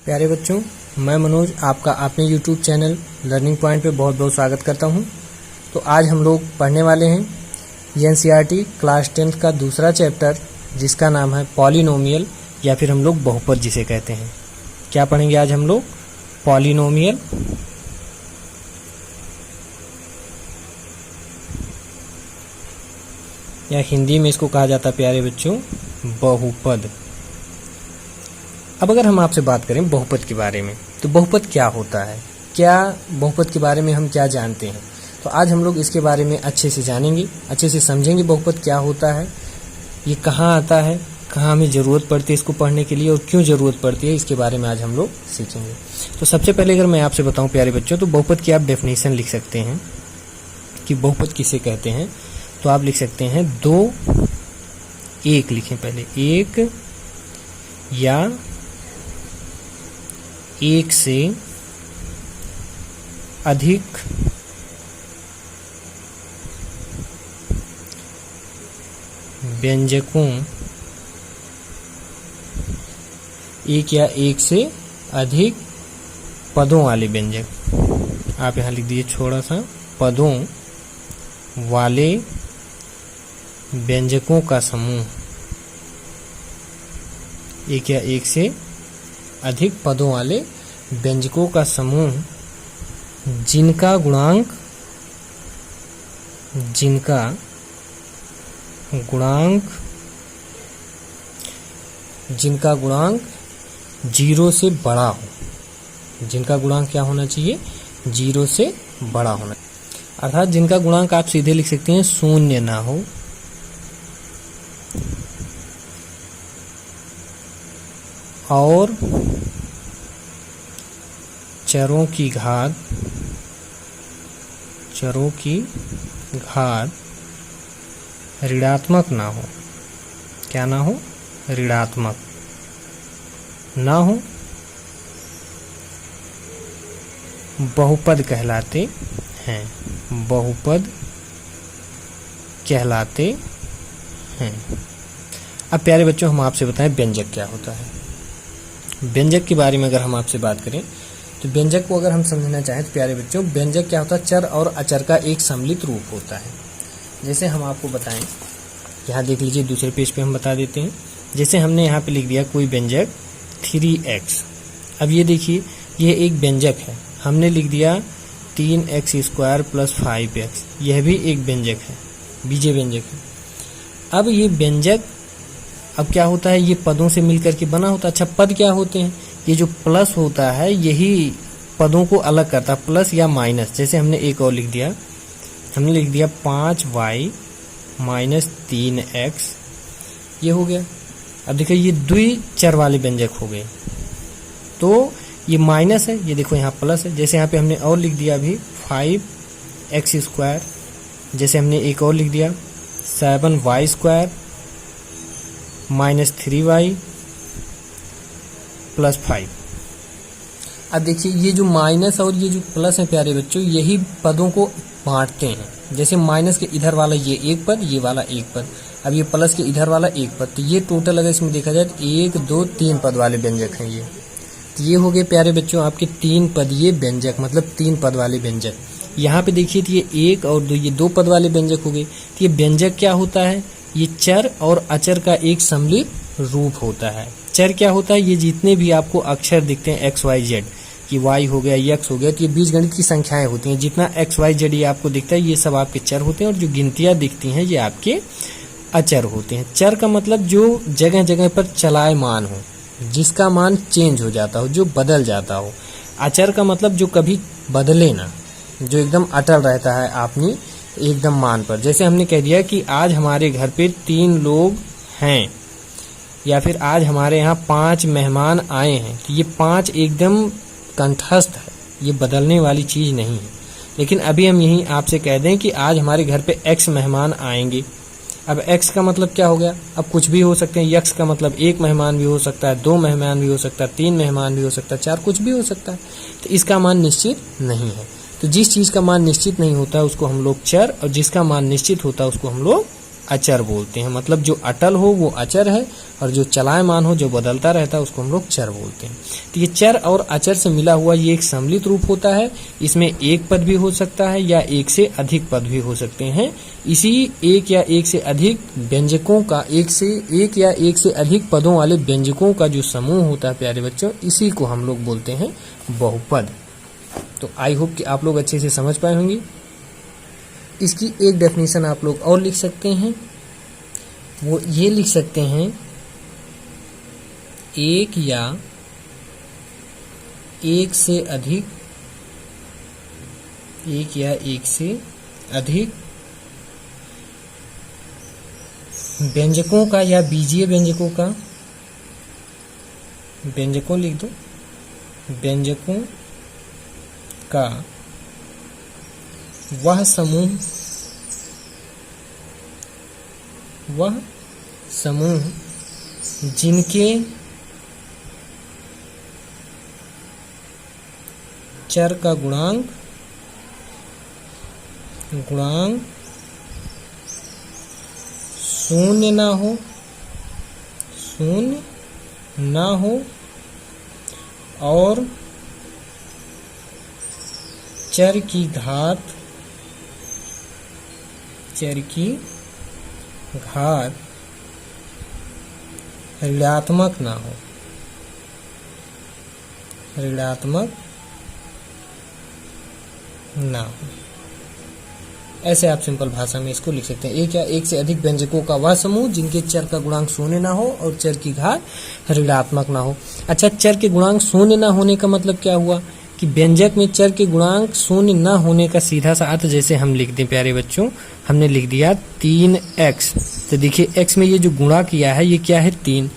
प्यारे बच्चों, मैं मनोज आपका अपने YouTube चैनल लर्निंग पॉइंट पे बहुत बहुत स्वागत करता हूं। तो आज हम लोग पढ़ने वाले हैं NCERT क्लास 10 का दूसरा चैप्टर, जिसका नाम है पॉलिनोमियल या फिर हम लोग बहुपद जिसे कहते हैं। क्या पढ़ेंगे आज हम लोग? पॉलिनोमियल या हिंदी में इसको कहा जाता है प्यारे बच्चों बहुपद। अब अगर हम आपसे बात करें बहुपद के बारे में, तो बहुपद क्या होता है, क्या बहुपद के बारे में हम क्या जानते हैं, तो आज हम लोग इसके बारे में अच्छे से जानेंगे, अच्छे से समझेंगे बहुपद क्या होता है, ये कहाँ आता है, कहाँ हमें ज़रूरत पड़ती है इसको पढ़ने के लिए और क्यों ज़रूरत पड़ती है, इसके बारे में आज हम लोग सीखेंगे। तो सबसे पहले अगर मैं आपसे बताऊं प्यारे बच्चों, तो बहुपद की आप डेफिनेशन लिख सकते हैं कि बहुपद किसे कहते हैं। तो आप लिख सकते हैं 2 1 लिखें पहले, 1 या 1 से अधिक व्यंजकों, 1 या 1 से अधिक पदों वाले व्यंजक। आप यहाँ लिख दीजिए छोटा सा, पदों वाले व्यंजकों का समूह, 1 या 1 से अधिक पदों वाले व्यंजकों का समूह जिनका गुणांक 0 से बड़ा हो। जिनका गुणांक क्या होना चाहिए? 0 से बड़ा होना, अर्थात जिनका गुणांक आप सीधे लिख सकते हैं 0 ना हो, और चरों की घात ऋणात्मक ना हो। क्या ना हो? ऋणात्मक ना हो, बहुपद कहलाते हैं। बहुपद कहलाते हैं। अब प्यारे बच्चों, हम आपसे बताएं व्यंजक क्या होता है। व्यंजक के बारे में अगर हम आपसे बात करें, तो व्यंजक को अगर हम समझना चाहें तो प्यारे बच्चों, व्यंजक क्या होता है? चर और अचर का एक सम्मिलित रूप होता है। जैसे हम आपको बताएं, यहाँ देख लीजिए, दूसरे पेज पे हम बता देते हैं। जैसे हमने यहाँ पे लिख दिया कोई व्यंजक 3x। अब ये देखिए, ये एक व्यंजक है, हमने लिख दिया 3x² + 5x। यह भी एक व्यंजक है, बीजीय व्यंजक है। अब ये व्यंजक अब क्या होता है? ये पदों से मिलकर के बना होता है। अच्छा, पद क्या होते हैं? ये जो प्लस होता है यही पदों को अलग करता है, प्लस या माइनस। जैसे हमने एक और लिख दिया, हमने लिख दिया 5y - 3x, ये हो गया। अब देखिए, ये द्विचर वाले व्यंजक हो गए, तो ये माइनस है, ये देखो यहाँ प्लस है। जैसे यहाँ पे हमने और लिख दिया अभी 5x², जैसे हमने एक और लिख दिया 7y² - 3y + 5। अब देखिए, ये जो माइनस और ये जो प्लस है प्यारे बच्चों, यही पदों को बांटते हैं। जैसे माइनस के इधर वाला ये एक पद, ये वाला एक पद। अब ये प्लस के इधर वाला एक पद, तो ये टोटल अगर इसमें देखा जाए तो 1 2 3 पद वाले व्यंजक हैं ये। तो ये हो गए प्यारे बच्चों आपके 3 पदीय व्यंजक, मतलब 3 पद वाले व्यंजक। यहाँ पे देखिए, तो ये 1 और 2, ये 2 पद वाले व्यंजक हो गए। तो ये व्यंजक क्या होता है? ये चर और अचर का एक सम्मिलित रूप होता है। चर क्या होता है? ये जितने भी आपको अक्षर दिखते हैं x y z, कि y हो गया, x हो गया, तो ये बीजगणित की संख्याएं होती हैं। जितना x y z ये आपको दिखता है, ये सब आपके चर होते हैं, और जो गिनतियां दिखती हैं ये आपके अचर होते हैं। चर का मतलब जो जगह जगह पर चलायमान हो, जिसका मान चेंज हो जाता हो, जो बदल जाता हो। अचर का मतलब जो कभी बदले ना, जो एकदम अटल रहता है अपनी एकदम मान पर। जैसे हमने कह दिया कि आज हमारे घर पे 3 लोग हैं, या फिर आज हमारे यहाँ 5 मेहमान आए हैं, तो ये 5 एकदम कंठस्थ है, ये बदलने वाली चीज़ नहीं है। लेकिन अभी हम यहीं आपसे कह दें कि आज हमारे घर पे x मेहमान आएंगे। अब x का मतलब क्या हो गया? अब कुछ भी हो सकते हैं। x का मतलब 1 मेहमान भी हो सकता है, 2 मेहमान भी हो सकता है, 3 मेहमान भी हो सकता है, 4, कुछ भी हो सकता है। तो इसका मान निश्चित नहीं है। तो जिस चीज़ का मान निश्चित नहीं होता उसको हम लोग चर, और जिसका मान निश्चित होता है उसको हम लोग अचर बोलते हैं। मतलब जो अटल हो वो अचर है और जो चलायमान हो, जो बदलता रहता है, उसको हम लोग चर बोलते हैं। तो ये चर और अचर से मिला हुआ ये एक सम्मिलित रूप होता है। इसमें एक पद भी हो सकता है या एक से अधिक पद भी हो सकते हैं। इसी एक या एक से अधिक व्यंजकों का, एक या एक से अधिक पदों वाले व्यंजकों का जो समूह होता है प्यारे बच्चों, इसी को हम लोग बोलते हैं बहुपद। तो आई होप कि आप लोग अच्छे से समझ पाए होंगे। इसकी एक डेफिनेशन आप लोग और लिख सकते हैं, वो ये लिख सकते हैं, एक या एक से अधिक व्यंजकों का या बीजीय व्यंजकों का, व्यंजकों लिख दो, व्यंजकों का वह समूह जिनके चर का गुणांक शून्य ना हो और चर की घात ऋणात्मक ना हो, ऐसे आप सिंपल भाषा में इसको लिख सकते हैं। एक या एक से अधिक व्यंजकों का वह समूह जिनके चर का गुणांक शून्य ना हो और चर की घात ऋणात्मक ना हो। अच्छा, चर के गुणांक शून्य ना होने का मतलब क्या हुआ कि व्यंजक में चर के गुणांक शून्य न होने का सीधा सा अर्थ जैसे हम लिख दें प्यारे बच्चों, हमने लिख दिया 3x। तो देखिए x में ये जो गुणा किया है ये क्या है 3,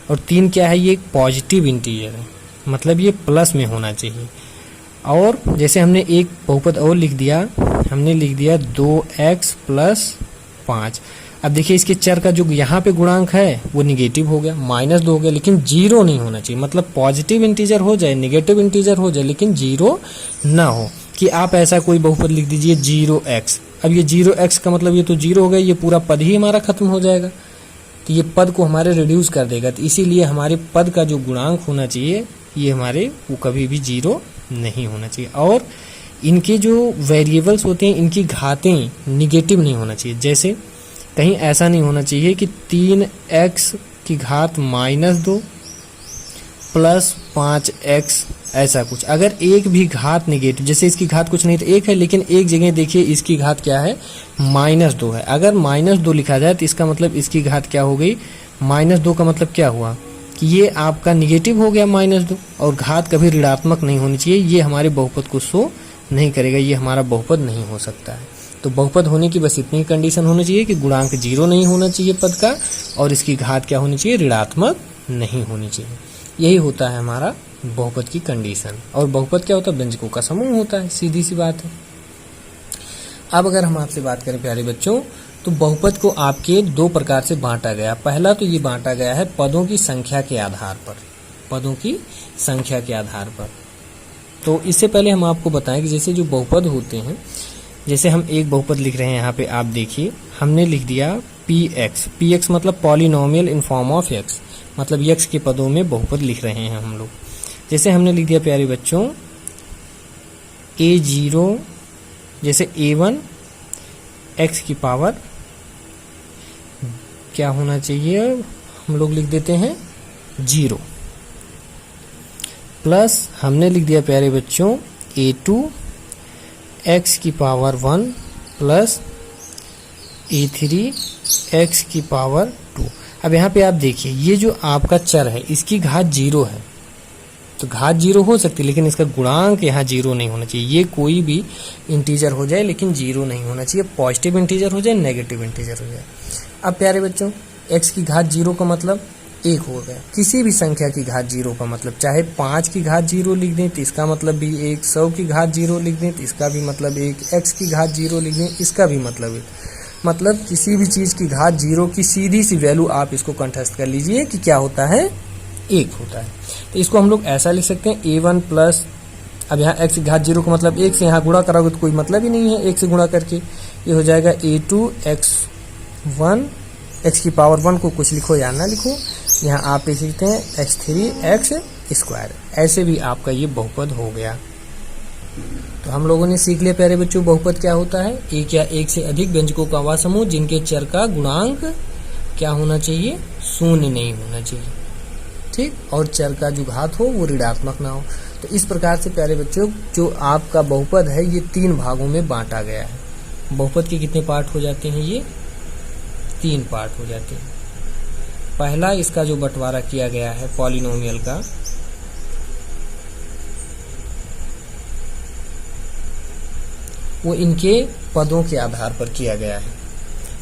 और 3 क्या है, ये एक पॉजिटिव इंटीजर है, मतलब ये प्लस में होना चाहिए। और जैसे हमने एक बहुपद और लिख दिया, हमने लिख दिया 2x + 5। अब देखिए इसके चर का जो यहाँ पे गुणांक है वो निगेटिव हो गया, -2 हो गया, लेकिन 0 नहीं होना चाहिए। मतलब पॉजिटिव इंटीजर हो जाए, नेगेटिव इंटीजर हो जाए, लेकिन 0 ना हो। कि आप ऐसा कोई बहुपद लिख दीजिए 0x। अब ये 0x का मतलब ये तो 0 हो गया, ये पूरा पद ही हमारा खत्म हो जाएगा, तो ये पद को हमारे रिड्यूस कर देगा। तो इसीलिए हमारे पद का जो गुणांक होना चाहिए ये हमारे वो कभी भी 0 नहीं होना चाहिए। और इनके जो वेरिएबल्स होते हैं इनकी घातें निगेटिव नहीं होना चाहिए। जैसे कहीं ऐसा नहीं होना चाहिए कि 3x की घात -2 + 5x, ऐसा कुछ। अगर एक भी घात निगेटिव, जैसे इसकी घात कुछ नहीं तो 1 है, लेकिन एक जगह देखिए इसकी घात क्या है, -2 है। अगर -2 लिखा जाए तो इसका मतलब इसकी घात क्या हो गई, -2 का मतलब क्या हुआ कि ये आपका निगेटिव हो गया -2, और घात कभी ऋणात्मक नहीं होनी चाहिए। ये हमारे बहुपद को शो नहीं करेगा, ये हमारा बहुपद नहीं हो सकता है। तो बहुपद होने की बस इतनी कंडीशन होनी चाहिए कि गुणांक 0 नहीं होना चाहिए पद का, और इसकी घात क्या होनी चाहिए, ऋणात्मक नहीं होनी चाहिए। यही होता है हमारा बहुपद की कंडीशन। और बहुपद क्या होता है, व्यंजकों का समूह होता है, सीधी सी बात है। अब अगर हम आपसे बात करें प्यारे बच्चों, तो बहुपद को आपके 2 प्रकार से बांटा गया। पहला तो ये बांटा गया है पदों की संख्या के आधार पर, पदों की संख्या के आधार पर। तो इससे पहले हम आपको बताएं कि जैसे जो बहुपद होते हैं, जैसे हम एक बहुपद लिख रहे हैं, यहाँ पे आप देखिए हमने लिख दिया px मतलब polynomial in form of x, मतलब x के पदों में बहुपद लिख रहे हैं हम लोग। जैसे हमने लिख दिया प्यारे बच्चों a0, जैसे a1 x की पावर क्या होना चाहिए, हम लोग लिख देते हैं 0, प्लस हमने लिख दिया प्यारे बच्चों a2 x की पावर 1 प्लस a3 x की पावर 2। अब यहाँ पे आप देखिए ये जो आपका चर है इसकी घात 0 है, तो घात 0 हो सकती है, लेकिन इसका गुणांक यहाँ 0 नहीं होना चाहिए। ये कोई भी इंटीजर हो जाए लेकिन 0 नहीं होना चाहिए, पॉजिटिव इंटीजर हो जाए, नेगेटिव इंटीजर हो जाए। अब प्यारे बच्चों x की घात 0 का मतलब 1 हो गया। किसी भी संख्या की घात 0 का मतलब, चाहे 5 की घात 0 लिख दें तो इसका मतलब भी 1, 100 की घात 0 लिख दें तो इसका भी मतलब 1, x की घात 0 लिख दें इसका भी मतलब 1। मतलब किसी भी चीज़ की घात 0 की सीधी सी वैल्यू आप इसको कंठस्थ कर लीजिए कि क्या होता है, 1 होता है। तो इसको हम लोग ऐसा लिख सकते हैं a1 प्लस, अब यहाँ x की घात 0 का मतलब 1 से यहाँ गुणा कराओगे तो कोई मतलब ही नहीं है 1 से गुणा करके, ये हो जाएगा a2 x 1 x की पावर 1 को कुछ लिखो या ना लिखो, यहाँ आप लिख सकते हैं x3x²। ऐसे भी आपका ये बहुपद हो गया। तो हम लोगों ने सीख लिया प्यारे बच्चों बहुपद क्या होता है। एक या एक से अधिक व्यंजकों का वह समूह जिनके चर का गुणांक क्या होना चाहिए, शून्य नहीं होना चाहिए, ठीक, और चर का जो घात हो वो ऋणात्मक ना हो। तो इस प्रकार से प्यारे बच्चों जो आपका बहुपद है ये 3 भागों में बांटा गया है। बहुपद के कितने पार्ट हो जाते हैं, ये 3 पार्ट हो जाते हैं। पहला इसका जो बंटवारा किया गया है पॉलिनोमियल का, वो इनके पदों के आधार पर किया गया है।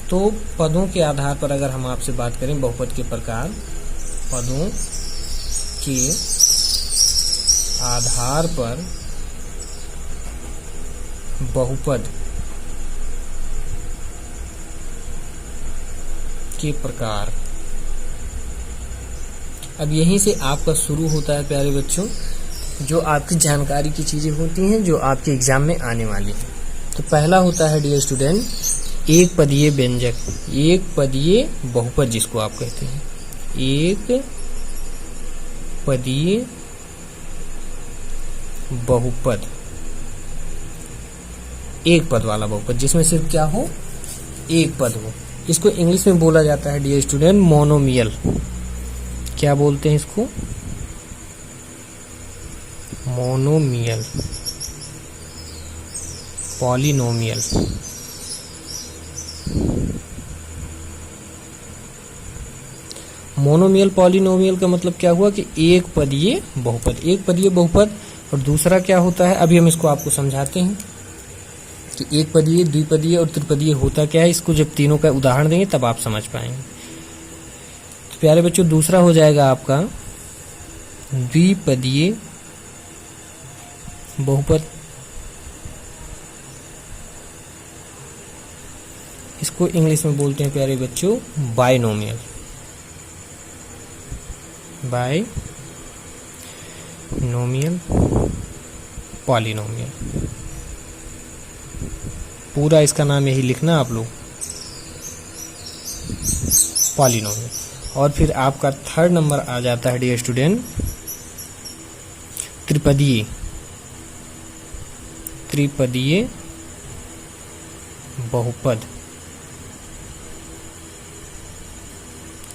तो पदों के आधार पर अगर हम आपसे बात करें बहुपद के प्रकार, पदों के आधार पर बहुपद के प्रकार, अब यहीं से आपका शुरू होता है प्यारे बच्चों जो आपकी जानकारी की चीजें होती हैं जो आपके एग्जाम में आने वाली हैं। तो पहला होता है डियर स्टूडेंट एक पदीय व्यंजक, एक पदीय बहुपद जिसको आप कहते हैं, एक पदीय बहुपद, एक पद वाला बहुपद जिसमें सिर्फ क्या हो, एक पद हो। इसको इंग्लिश में बोला जाता है डियर स्टूडेंट मोनोमियल। क्या बोलते हैं इसको, मोनोमियल, पॉलिनोमियल। मोनोमियल पॉलिनोमियल का मतलब क्या हुआ कि एक पदीय बहुपद, एक पदीय बहुपद। और दूसरा क्या होता है, अभी हम इसको आपको समझाते हैं कि एक पदीय, द्विपदीय और त्रिपदीय होता क्या है। इसको जब तीनों का उदाहरण देंगे तब आप समझ पाएंगे। तो प्यारे बच्चों दूसरा हो जाएगा आपका द्विपदीय बहुपद। इसको इंग्लिश में बोलते हैं प्यारे बच्चों बाइनोमियल, बाइनोमियल पॉलिनोमियल। पूरा इसका नाम यही लिखना आप लोग, पॉलिनोमियल। और फिर आपका थर्ड नंबर आ जाता है डियर स्टूडेंट त्रिपदीय, त्रिपदीय बहुपद,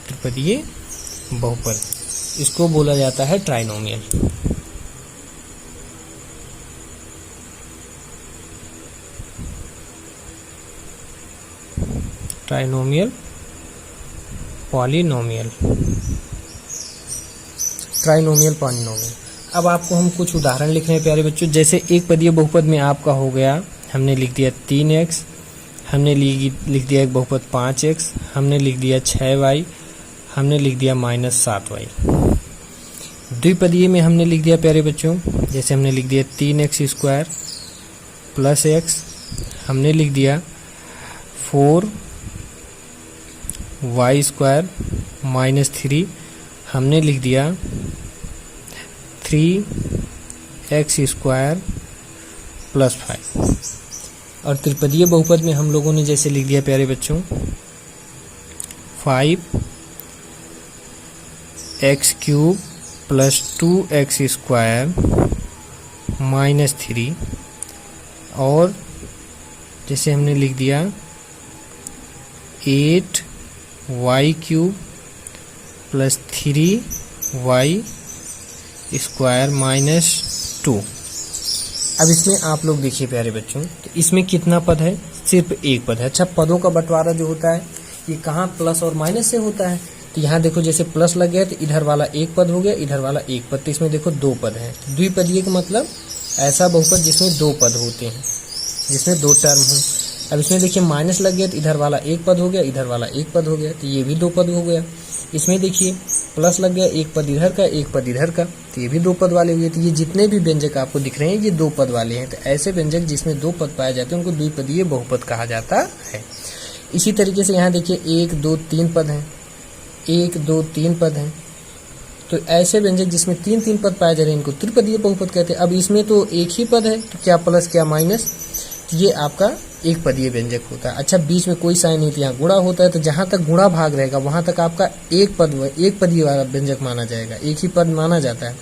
त्रिपदीय बहुपद। इसको बोला जाता है trinomial. Trinomial, polynomial, trinomial, polynomial. अब आपको हम कुछ उदाहरण लिख रहे हैं प्यारे बच्चों। जैसे एक पदीय बहुपद में आपका हो गया, हमने लिख दिया 3x, हमने लिख दिया एक बहुपद 5x, हमने लिख दिया 6y, हमने लिख दिया -7y। द्विपदीय में हमने लिख दिया प्यारे बच्चों, जैसे हमने लिख दिया 3x² + x, हमने लिख दिया 4y² -3, हमने लिख दिया 3x² + 5। और त्रिपदीय बहुपद में हम लोगों ने जैसे लिख दिया प्यारे बच्चों 5x³ + 2x² -3, और जैसे हमने लिख दिया 8y³ + 3y² -2। अब इसमें आप लोग देखिए प्यारे बच्चों, तो इसमें कितना पद है, सिर्फ एक पद है। अच्छा, पदों का बंटवारा जो होता है ये कहाँ प्लस और माइनस से होता है। तो यहाँ देखो जैसे प्लस लग गया तो इधर वाला एक पद हो गया, इधर वाला एक पद, तो इसमें देखो 2 पद हैं। द्विपदीय का मतलब ऐसा बहुपद जिसमें 2 पद होते हैं, जिसमें 2 टर्म हो। अब इसमें देखिए माइनस लग गया तो इधर वाला एक पद हो गया, इधर वाला एक पद हो गया, तो ये भी 2 पद हो गया। इसमें देखिए प्लस लग गया, एक पद इधर का, एक पद इधर का, तो ये भी 2 पद वाले हुए। तो ये जितने भी व्यंजक आपको दिख रहे हैं ये 2 पद वाले हैं। तो ऐसे व्यंजक जिसमें 2 पद पाए जाते हैं उनको द्विपदीय बहुपद कहा जाता है। इसी तरीके से यहाँ देखिए 1 2 3 पद हैं, 1 2 3 पद हैं। तो ऐसे व्यंजक जिसमें 3 3 पद पाए जा रहे हैं इनको त्रिपदीय बहुपद कहते हैं। अब इसमें तो एक ही पद है, तो क्या प्लस क्या माइनस, ये आपका एक पदीय व्यंजक होता है। अच्छा, बीच में कोई साइन नहीं, यहाँ गुणा होता है, तो जहां तक गुणा भाग रहेगा वहां तक आपका एक पदीय वाला व्यंजक माना जाएगा, एक ही पद माना जाता है।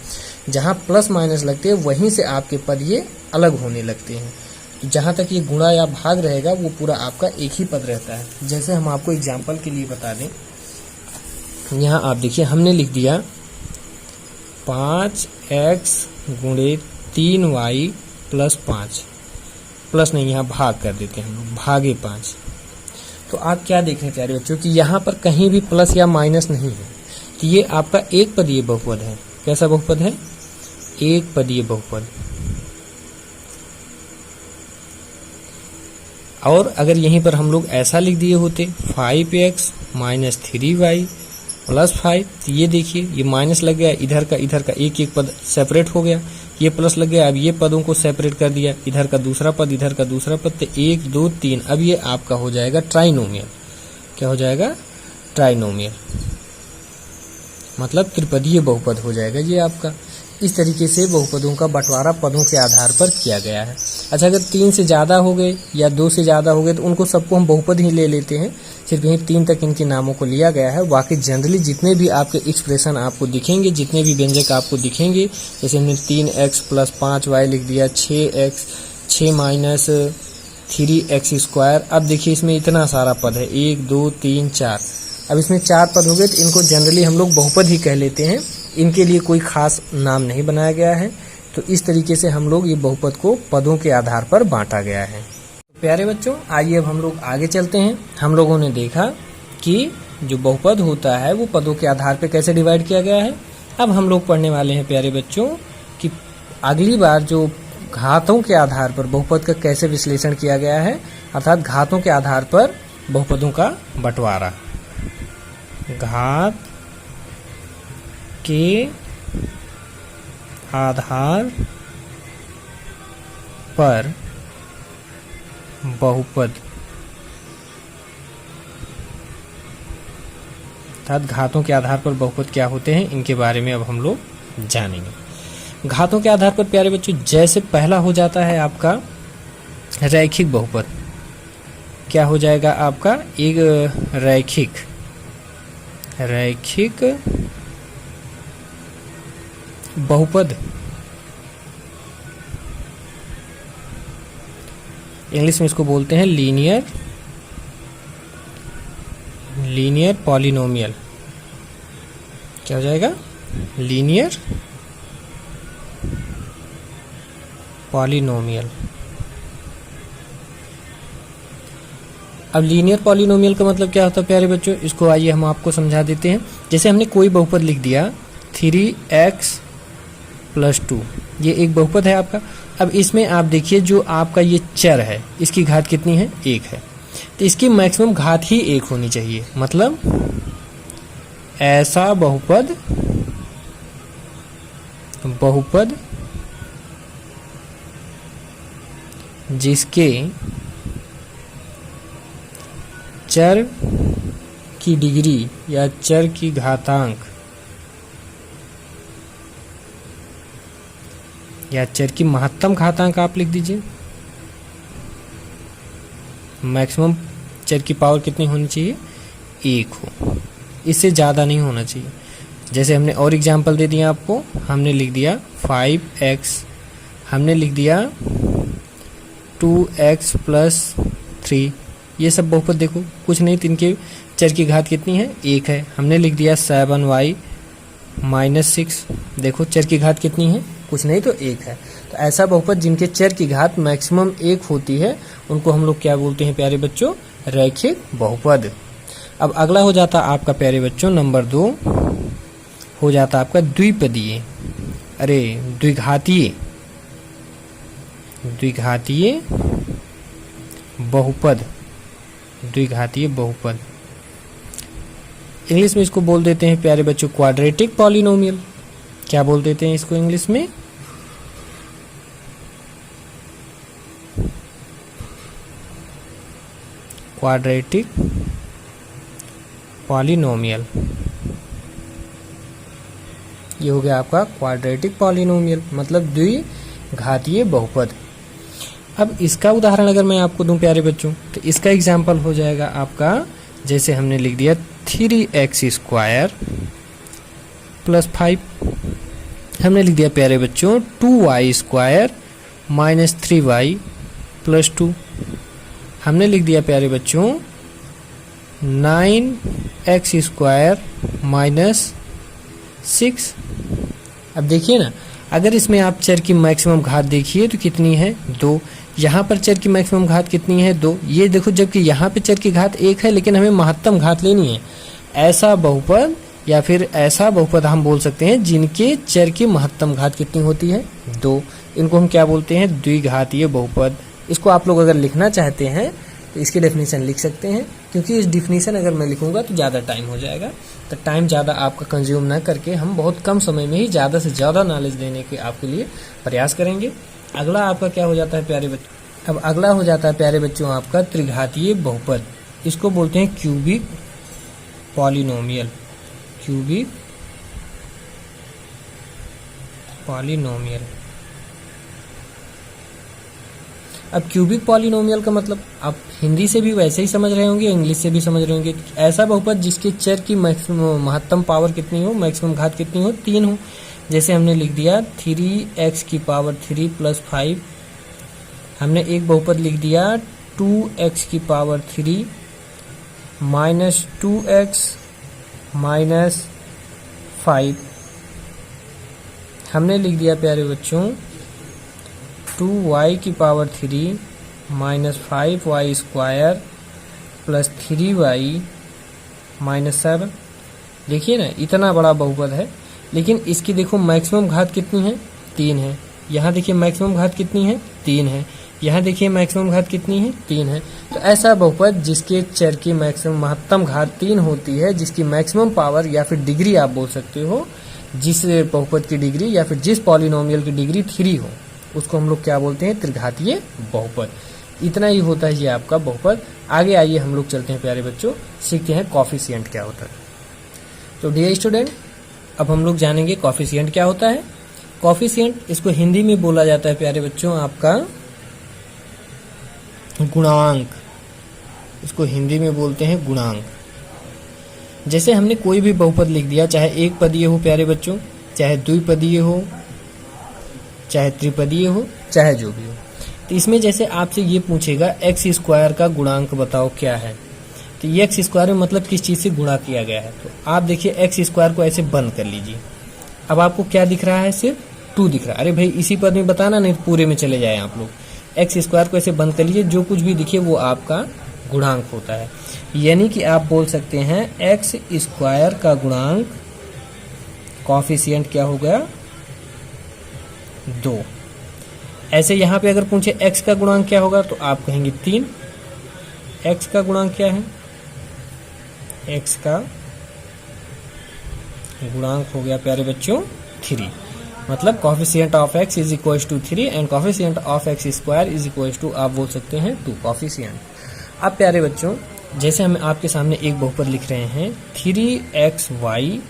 जहां प्लस माइनस लगते हैं वहीं से आपके पद ये अलग होने लगते हैं। तो जहां तक ये गुणा या भाग रहेगा वो पूरा आपका एक ही पद रहता है। जैसे हम आपको एग्जाम्पल के लिए बता दें, यहाँ आप देखिए हमने लिख दिया 5x गुणे 3y प्लस 5, प्लस नहीं यहाँ भाग कर देते हैं हम लोग, भागे 5। तो आप क्या देख रहे हैं प्यारे बच्चों कि यहाँ पर कहीं भी प्लस या माइनस नहीं है, तो ये आपका एक पदीय बहुपद है। कैसा बहुपद है? एक पदीय बहुपद। और अगर यहीं पर हम लोग ऐसा लिख दिए होते 5x माइनस 3y प्लस 5, तो ये देखिए ये माइनस लग गया, इधर का एक एक पद सेपरेट हो गया, ये प्लस लग गया, अब ये पदों को सेपरेट कर दिया, इधर का दूसरा पद, इधर का दूसरा पद, तो 1 2 3, अब ये आपका हो जाएगा ट्राइनोमियल। क्या हो जाएगा? ट्राइनोमियल, मतलब त्रिपदीय बहुपद हो जाएगा ये आपका। इस तरीके से बहुपदों का बंटवारा पदों के आधार पर किया गया है। अच्छा, अगर 3 से ज़्यादा हो गए या 2 से ज़्यादा हो गए तो उनको सबको हम बहुपद ही ले लेते हैं, सिर्फ यही 3 तक इनके नामों को लिया गया है। बाकी जनरली जितने भी आपके एक्सप्रेशन आपको दिखेंगे, जितने भी व्यंजक आपको दिखेंगे, जैसे हमने 3x प्लस 5y लिख दिया, 6 माइनस 3x स्क्वायर। अब देखिए इसमें इतना सारा पद है, 1 2 3 4, अब इसमें 4 पद हो गए, तो इनको जनरली हम लोग बहुपद ही कह लेते हैं, इनके लिए कोई खास नाम नहीं बनाया गया है। तो इस तरीके से हम लोग ये बहुपद को पदों के आधार पर बांटा गया है। प्यारे बच्चों, आइए अब हम लोग आगे चलते हैं। हम लोगों ने देखा कि जो बहुपद होता है वो पदों के आधार पर कैसे डिवाइड किया गया है। अब हम लोग पढ़ने वाले हैं प्यारे बच्चों कि अगली बार जो घातों के आधार पर बहुपद का कैसे विश्लेषण किया गया है, अर्थात घातों के आधार पर बहुपदों का बंटवारा। घात के आधार पर बहुपद, अर्थात घातों के आधार पर बहुपद क्या होते हैं, इनके बारे में अब हम लोग जानेंगे। घातों के आधार पर प्यारे बच्चों, जैसे पहला हो जाता है आपका रैखिक बहुपद। क्या हो जाएगा आपका? एक रैखिक बहुपद, इंग्लिश में इसको बोलते हैं लीनियर पॉलिनोमियल। क्या हो जाएगा? Linear polynomial. अब लीनियर पॉलिनोमियल का मतलब क्या होता है प्यारे बच्चों, इसको आइए हम आपको समझा देते हैं। जैसे हमने कोई बहुपद लिख दिया 3x प्लस 2, ये एक बहुपद है आपका। अब इसमें आप देखिए जो आपका ये चर है इसकी घात कितनी है? 1 है, तो इसकी मैक्सिमम घात ही 1 होनी चाहिए। मतलब ऐसा बहुपद जिसके चर की डिग्री या चर की घातांक या चर की महत्तम घातांक आप लिख दीजिए। मैक्सिमम चर की पावर कितनी होनी चाहिए? 1 हो, इससे ज़्यादा नहीं होना चाहिए। जैसे हमने और एग्जाम्पल दे दिया आपको, हमने लिख दिया 5x, हमने लिख दिया 2x प्लस 3, ये सब बहुपद देखो कुछ नहीं, तो इनके चर की घात कितनी है? 1 है। हमने लिख दिया 7y माइनस 6, देखो चर की घात कितनी है? कुछ नहीं तो 1 है। तो ऐसा बहुपद जिनके चर की घात मैक्सिमम 1 होती है उनको हम लोग क्या बोलते हैं प्यारे बच्चों? रैखिक बहुपद। अब अगला हो जाता आपका प्यारे बच्चों नंबर 2 हो जाता आपका द्विपदीय, द्विघातीय बहुपद। द्विघातीय बहुपद, इंग्लिश में इसको बोल देते हैं प्यारे बच्चों क्वाड्रेटिक पॉलिनोमियल। क्या बोल देते हैं इसको इंग्लिश में? Quadratic polynomial. ये हो गया आपका क्वाड्रेटिक पॉलिनोमियल, मतलब द्विघातीय बहुपद। अब इसका उदाहरण अगर मैं आपको दूं प्यारे बच्चों, तो इसका एग्जाम्पल हो जाएगा आपका, जैसे हमने लिख दिया 3x² प्लस 5, हमने लिख दिया प्यारे बच्चों 2y² माइनस 3y प्लस 2, हमने लिख दिया प्यारे बच्चों 9x² माइनस 6। अब देखिए ना, अगर इसमें आप चर की मैक्सिमम घात देखिए तो कितनी है 2, यहाँ पर चर की मैक्सिमम घात कितनी है 2, ये देखो, जबकि यहाँ पे चर की घात 1 है लेकिन हमें महत्तम घात लेनी है। ऐसा बहुपद या फिर ऐसा बहुपद हम बोल सकते हैं जिनके चर की महत्तम घात कितनी होती है 2, इनको हम क्या बोलते हैं, द्विघातीय बहुपद। इसको आप लोग अगर लिखना चाहते हैं तो इसकी डेफिनेशन लिख सकते हैं, क्योंकि इस डेफिनेशन अगर मैं लिखूंगा तो ज़्यादा टाइम हो जाएगा, तो टाइम ज़्यादा आपका कंज्यूम ना करके हम बहुत कम समय में ही ज़्यादा से ज़्यादा नॉलेज देने के आपके लिए प्रयास करेंगे। अगला आपका क्या हो जाता है प्यारे बच्चों, अब अगला हो जाता है प्यारे बच्चों आपका त्रिघातीय बहुपद। इसको बोलते हैं क्यूबिक पॉलिनोमियल, क्यूबिक पॉलिनोमियल। अब क्यूबिक पॉलिनोमियल का मतलब आप हिंदी से भी वैसे ही समझ रहे होंगे, इंग्लिश से भी समझ रहे होंगे। ऐसा बहुपद जिसके चर की महत्तम पावर कितनी हो, मैक्सिमम घात कितनी हो, 3 हो। जैसे हमने लिख दिया 3x³ प्लस 5, हमने एक बहुपद लिख दिया 2x³ माइनस 2x माइनस 5, हमने लिख दिया प्यारे बच्चों 2y³ minus 5y² plus 3y minus 7। देखिए ना, इतना बड़ा बहुपद है, लेकिन इसकी देखो मैक्सिमम घात कितनी है, 3 है। यहाँ देखिए मैक्सिमम घात कितनी है, 3 है। यहाँ देखिए मैक्सिमम घात कितनी है, 3 है। तो ऐसा बहुपद जिसके चर की मैक्सिमम महत्तम घात 3 होती है, जिसकी मैक्सिमम पावर या फिर डिग्री आप बोल सकते हो, जिस बहुपद की डिग्री या फिर जिस पॉलिनोमियल की डिग्री 3 हो, उसको हम लोग क्या बोलते हैं, त्रिघातीय बहुपद। इतना ही होता है ये आपका बहुपद। आगे आइए हम लोग चलते हैं प्यारे बच्चों, सीखते हैं कॉफिशिएंट क्या होता है। तो डियर स्टूडेंट, अब हम लोग जानेंगे कॉफिशिएंट क्या होता है। कॉफिशिएंट, इसको हिंदी में बोला जाता है प्यारे बच्चों आपका गुणांक, इसको हिंदी में बोलते हैं गुणांक। जैसे हमने कोई भी बहुपद लिख दिया, चाहे एक पदीय हो प्यारे बच्चों, चाहे द्विपदीय हो, चाहे त्रिपदीय हो, चाहे जो भी हो, तो इसमें जैसे आपसे ये पूछेगा x² का गुणांक बताओ क्या है, तो ये x² में मतलब किस चीज से गुणा किया गया है। तो आप देखिए x² को ऐसे बंद कर लीजिए। अब आपको क्या दिख रहा है, सिर्फ 2 दिख रहा है। अरे भाई इसी पद में बताना, नहीं पूरे में चले जाए आप लोग। x² को ऐसे बंद कर लीजिए, जो कुछ भी दिखे वो आपका गुणांक होता है। यानी कि आप बोल सकते हैं x² का गुणांक कॉफिशिएंट क्या हो गया, 2। ऐसे यहाँ पे अगर पूछे x का गुणांक क्या होगा, तो आप कहेंगे 3। x का गुणांक क्या है, x का गुणांक हो गया प्यारे बच्चों 3। मतलब coefficient of x is equal to 3 and coefficient of x² is equal to आप बोल सकते हैं 2 कॉफिशिएंट। अब प्यारे बच्चों, जैसे हम आपके सामने एक बहुपद लिख रहे हैं 3xy।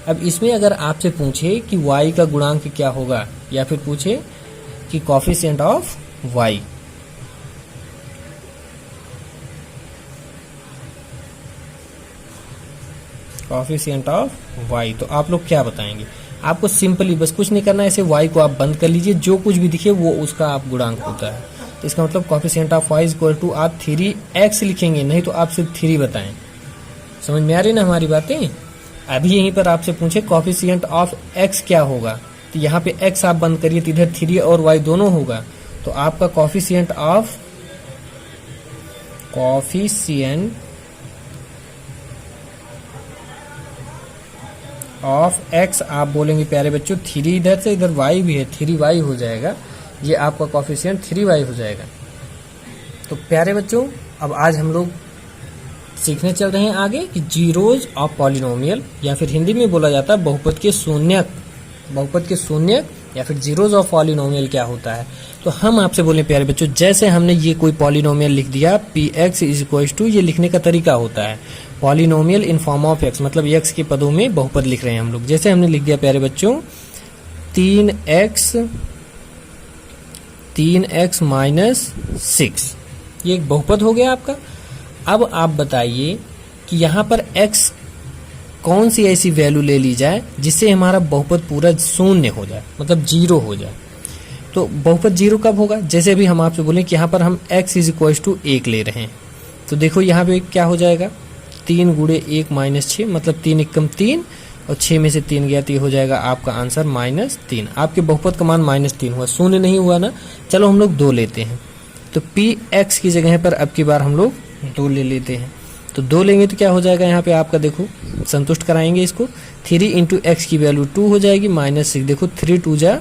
अब इसमें अगर आपसे पूछे कि y का गुणांक क्या होगा, या फिर पूछे कि coefficient of y, coefficient of y, तो आप लोग क्या बताएंगे। आपको सिंपली बस कुछ नहीं करना है, ऐसे y को आप बंद कर लीजिए, जो कुछ भी दिखे वो उसका आप गुणांक होता है। तो इसका मतलब coefficient of y is equal to आप 3x लिखेंगे, नहीं तो आप सिर्फ 3 बताएं। समझ में आ रही ना हमारी बातें। अभी यहीं पर आपसे पूछे कॉफिशिएंट ऑफ x क्या होगा, तो यहाँ पे x आप बंद करिए, तो इधर 3 और y दोनों होगा। तो आपका कॉफिशिएंट ऑफ x आप बोलेंगे प्यारे बच्चों 3, इधर से इधर y भी है, 3y हो जाएगा। ये आपका कॉफिशिएंट 3y हो जाएगा। तो प्यारे बच्चों, अब आज हम लोग सीखने चल रहे हैं आगे कि जीरोज ऑफ पॉलिनोमियल, या फिर हिंदी में बोला जाता है बहुपद के शून्यक। बहुपद के शून्यक या फिर जीरोज ऑफ पॉलिनोमियल क्या होता है। तो हम आपसे बोले प्यारे बच्चों, जैसे हमने ये कोई पॉलिनोमियल लिख दिया px इज इक्वल टू, ये लिखने का तरीका होता है polynomial in form of x, मतलब x के पदों में बहुपद लिख रहे हैं हम लोग। जैसे हमने लिख दिया प्यारे बच्चों 3x 3x माइनस 6, ये एक बहुपद हो गया आपका। अब आप बताइए कि यहाँ पर x कौन सी ऐसी वैल्यू ले ली जाए जिससे हमारा बहुपद पूरा शून्य हो जाए, मतलब 0 हो जाए। तो बहुपद 0 कब होगा? जैसे अभी हम आपसे बोलें कि यहाँ पर हम x इज इक्वल टू 1 ले रहे हैं, तो देखो यहाँ पे क्या हो जाएगा, 3 गुणे 1 माइनस 6, मतलब 3 एकम 3 और 6 में से 3 गया तो ये हो जाएगा आपका आंसर -3। आपके बहुपद का मान -3 हुआ, शून्य नहीं हुआ ना। चलो हम लोग 2 लेते हैं, तो px की जगह पर अब की बार हम लोग 2 ले लेते हैं। तो 2 लेंगे तो क्या हो जाएगा यहाँ पे आपका, देखो संतुष्ट कराएंगे इसको, 3 इंटू एक्स की वैल्यू 2 हो जाएगी -6। देखो 3 2 जा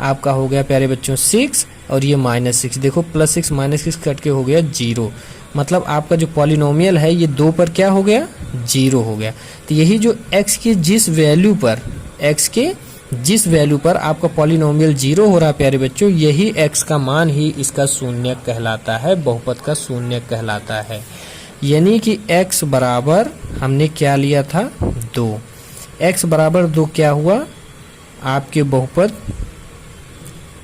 आपका हो गया प्यारे बच्चों 6, और ये -6, देखो +6 -6 कट के हो गया 0। मतलब आपका जो पॉलिनोमियल है ये 2 पर क्या हो गया, 0 हो गया। तो यही जो x के जिस वैल्यू पर आपका पॉलिनोमियल 0 हो रहा है प्यारे बच्चों, यही x का मान ही इसका शून्य कहलाता है, बहुपद का शून्य कहलाता है। यानी कि x बराबर हमने क्या लिया था, 2। x बराबर 2 क्या हुआ, आपके बहुपद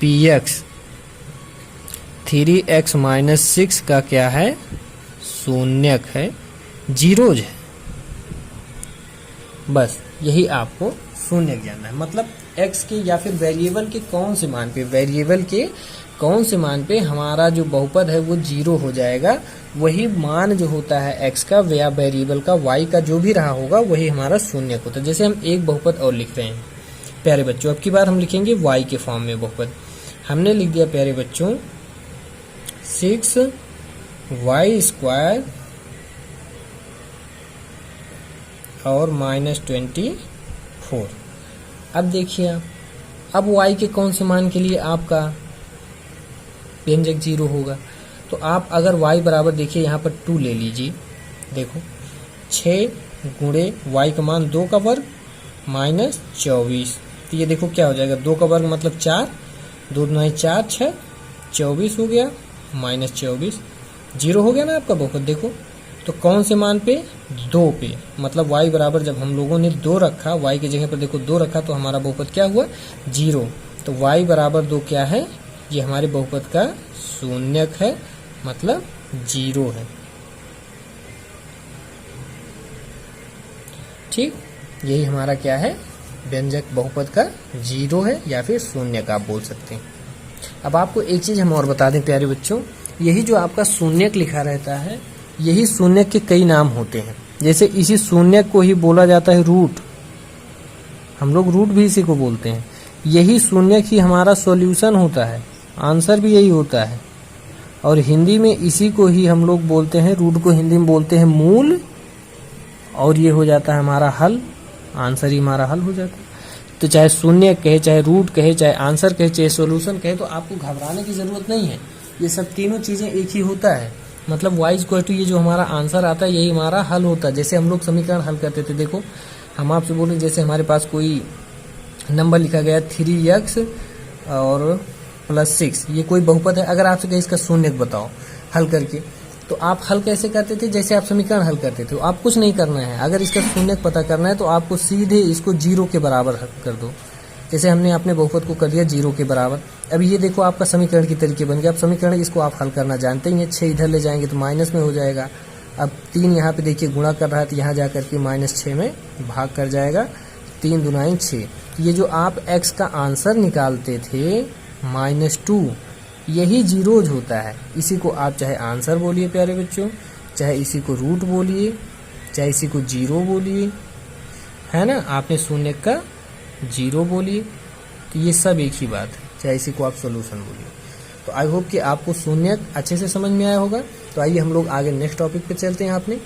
px 3x माइनस 6 का क्या है, शून्यक है, जीरोज है। बस यही आपको शून्य जानना है। मतलब x के या फिर वेरिएबल के कौन से मान पे हमारा जो बहुपद है वो 0 हो जाएगा, वही मान जो होता है x का या वेरिएबल का y का जो भी रहा होगा वही हमारा शून्यक होता है। जैसे हम एक बहुपद और लिख रहे हैं प्यारे बच्चों, अब की बार हम लिखेंगे y के फॉर्म में बहुपद। हमने लिख दिया प्यारे बच्चों 6y² और -24। अब देखिए आप, अब y के कौन से मान के लिए आपका व्यंजक 0 होगा, तो आप अगर y बराबर देखिए यहाँ पर 2 ले लीजिए। देखो 6 गुणे y का मान 2 का वर्ग -24, तो ये देखो क्या हो जाएगा, 2 का वर्ग मतलब 4, 2 दूनी 4 6 24 हो गया, -24 0 हो गया ना आपका बहुपद। देखो तो कौन से मान पे, 2 पे, मतलब y बराबर जब हम लोगों ने 2 रखा, y की जगह पर देखो 2 रखा तो हमारा बहुपद क्या हुआ, 0। तो y बराबर 2 क्या है, ये हमारे बहुपद का शून्यक है, मतलब 0 है। ठीक, यही हमारा क्या है, व्यंजक बहुपद का 0 है या फिर शून्यक आप बोल सकते हैं। अब आपको एक चीज हम और बता दें प्यारे बच्चों, यही जो आपका शून्यक लिखा रहता है, यही शून्यक के कई नाम होते हैं। जैसे इसी शून्यक को ही बोला जाता है रूट, हम लोग रूट भी इसी को बोलते हैं। यही शून्यक ही हमारा सॉल्यूशन होता है, आंसर भी यही होता है। और हिंदी में इसी को ही हम लोग बोलते हैं, रूट को हिंदी में बोलते हैं मूल, और ये हो जाता है हमारा हल, आंसर ही हमारा हल हो जाता है। तो चाहे शून्य कहे, चाहे रूट कहे, चाहे आंसर कहे, चाहे सॉल्यूशन कहे, तो आपको घबराने की जरूरत नहीं है। ये सब तीनों चीजें एक ही होता है। मतलब y इक्वल टू ये जो हमारा आंसर आता है यही हमारा हल होता है। जैसे हम लोग समीकरण हल करते थे, देखो हम आपसे बोले जैसे हमारे पास कोई नंबर लिखा गया 3x और +6, ये कोई बहुपद है। अगर आपसे कहे इसका शून्यक बताओ हल करके, तो आप हल कैसे करते थे, जैसे आप समीकरण हल करते थे। आप कुछ नहीं करना है, अगर इसका शून्यक पता करना है तो आपको सीधे इसको 0 के बराबर कर दो। जैसे हमने अपने बहुपद को कर दिया 0 के बराबर। अब ये देखो आपका समीकरण की तरीके बन गया। अब समीकरण इसको आप हल करना जानते ही हैं, 6 इधर ले जाएंगे तो माइनस में हो जाएगा। अब 3 यहाँ पे देखिए गुणा कर रहा है, तो यहाँ जाकर के -6 में भाग कर जाएगा, 3 दूनी 6। ये जो आप x का आंसर निकालते थे -2, यही जीरोज होता है। इसी को आप चाहे आंसर बोलिए प्यारे बच्चों, चाहे इसी को रूट बोलिए, चाहे इसी को 0 बोलिए, है ना। आपने शून्य का 0 बोलिए, तो ये सब एक ही बात है। चाहे इसी को आप सॉल्यूशन बोलिए। तो आई होप कि आपको शून्य अच्छे से समझ में आया होगा। तो आइए हम लोग आगे नेक्स्ट टॉपिक पे चलते हैं आपने।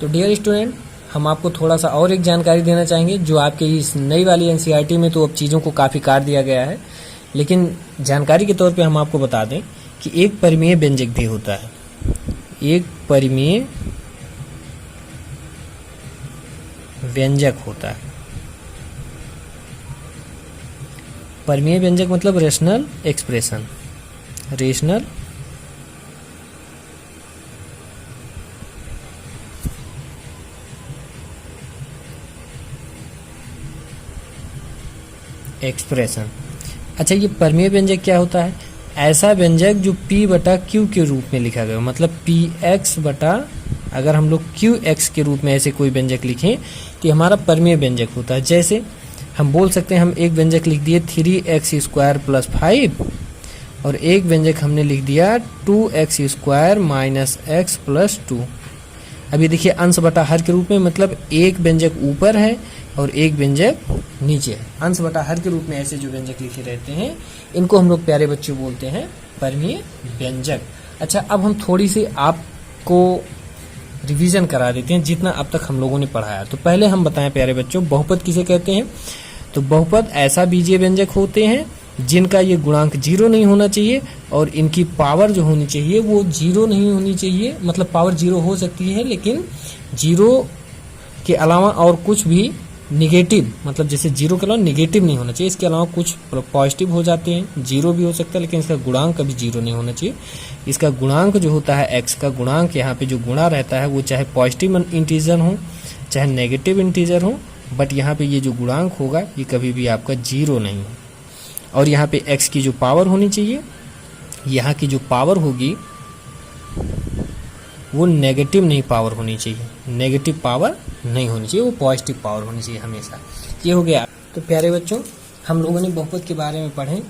तो डियर स्टूडेंट, हम आपको थोड़ा सा और एक जानकारी देना चाहेंगे, जो आपके इस नई वाली एनसीईआरटी में तो अब चीज़ों को काफ़ी काट दिया गया है, लेकिन जानकारी के तौर पे हम आपको बता दें कि एक परिमेय व्यंजक भी होता है। एक परिमेय व्यंजक होता है। परिमेय व्यंजक मतलब रेशनल एक्सप्रेशन, रेशनल एक्सप्रेशन। अच्छा, ये परिमेय व्यंजक क्या होता है? ऐसा व्यंजक जो p बटा q के रूप में लिखा गया, मतलब px बटा, अगर हम लोग qx के रूप में ऐसे कोई व्यंजक लिखें तो हमारा परमेय व्यंजक होता है। जैसे हम बोल सकते हैं, हम एक व्यंजक लिख दिए 3x² + 5 और एक व्यंजक हमने लिख दिया 2x² - x + 2। अब ये देखिए अंश बटा हर के रूप में, मतलब एक व्यंजक ऊपर है और एक व्यंजक नीचे है। अंश बटा हर के रूप में ऐसे जो व्यंजक लिखे रहते हैं इनको हम लोग प्यारे बच्चों बोलते हैं परमीय व्यंजक। अच्छा, अब हम थोड़ी सी आपको रिवीजन करा देते हैं जितना अब तक हम लोगों ने पढ़ाया। तो पहले हम बताएं प्यारे बच्चों, बहुपद किसे कहते हैं। तो बहुपद ऐसा बीजीय व्यंजक होते हैं जिनका ये गुणांक 0 नहीं होना चाहिए और इनकी पावर जो होनी चाहिए वो 0 नहीं होनी चाहिए, मतलब पावर 0 हो सकती है लेकिन 0 के अलावा और कुछ भी निगेटिव, मतलब जैसे 0 के अलावा निगेटिव नहीं होना चाहिए, इसके अलावा कुछ पॉजिटिव हो जाते हैं, 0 भी हो सकता है लेकिन इसका गुणांक कभी 0 नहीं होना चाहिए। इसका गुणांक जो होता है x का गुणांक, यहाँ पे जो गुणा रहता है वो चाहे पॉजिटिव इंटीजर हो चाहे नेगेटिव इंटीजर हो, बट यहाँ पे ये जो गुणांक होगा ये कभी भी आपका 0 नहीं है। और यहाँ पे x की जो पावर होनी चाहिए, यहाँ की जो पावर होगी वो नेगेटिव नहीं पावर होनी चाहिए, नेगेटिव पावर नहीं होनी चाहिए, वो पॉजिटिव पावर होनी चाहिए हमेशा। ये हो गया। तो प्यारे बच्चों, हम लोगों ने बहुपद के बारे में पढ़े।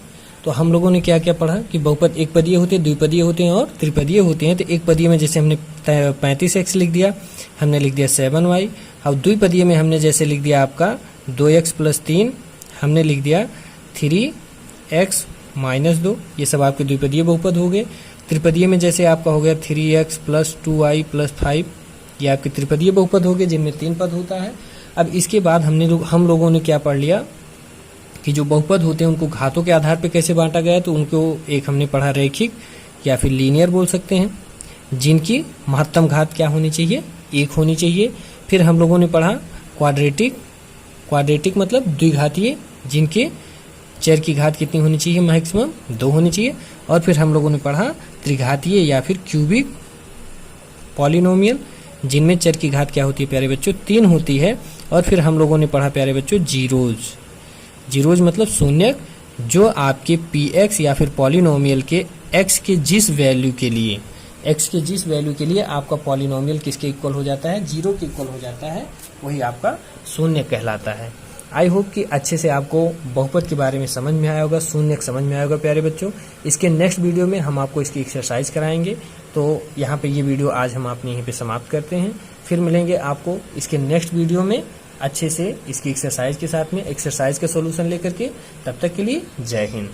तो हम लोगों ने क्या क्या पढ़ा कि बहुपद एक पदीय होते हैं, द्विपदीय होते हैं और त्रिपदीय होते हैं। तो एक पदीय में जैसे हमने 35x लिख दिया, हमने लिख दिया 7y। और द्विपदीय में हमने जैसे लिख दिया आपका 2x + 3, हमने लिख दिया 3x - 2। ये सब आपके द्विपदीय बहुपद हो गए। त्रिपदीय में जैसे आपका हो गया 3x + 2y + 5, ये आपके त्रिपदीय बहुपद हो गए जिनमें 3 पद होता है। अब इसके बाद हम लोगों ने क्या पढ़ लिया कि जो बहुपद होते हैं उनको घातों के आधार पर कैसे बांटा गया है। तो उनको एक हमने पढ़ा रैखिक या फिर लीनियर बोल सकते हैं, जिनकी महत्तम घात क्या होनी चाहिए, 1 होनी चाहिए। फिर हम लोगों ने पढ़ा क्वाड्रेटिक, क्वाड्रेटिक मतलब द्विघातीय, जिनके चर की घात कितनी होनी चाहिए, मैक्सिमम 2 होनी चाहिए। और फिर हम लोगों ने पढ़ा त्रिघातीय या फिर क्यूबिक पॉलिनोमियल, जिनमें चर की घात क्या होती है प्यारे बच्चों, 3 होती है। और फिर हम लोगों ने पढ़ा प्यारे बच्चों जीरोज, जीरोज मतलब शून्यक, जो आपके px या फिर पॉलिनोमियल के x के जिस वैल्यू के लिए, x के जिस वैल्यू के लिए आपका पॉलिनोमियल किसके इक्वल हो जाता है, 0 के इक्वल हो जाता है, वही आपका शून्य कहलाता है। आई होप कि अच्छे से आपको बहुपद के बारे में समझ में आया होगा, शून्य समझ में आया होगा प्यारे बच्चों। इसके नेक्स्ट वीडियो में हम आपको इसकी एक्सरसाइज कराएंगे। तो यहाँ पे ये वीडियो आज हम अपने यहीं पे समाप्त करते हैं। फिर मिलेंगे आपको इसके नेक्स्ट वीडियो में अच्छे से इसकी एक्सरसाइज के साथ में, एक्सरसाइज का सॉल्यूशन लेकर के। तब तक के लिए जय हिंद।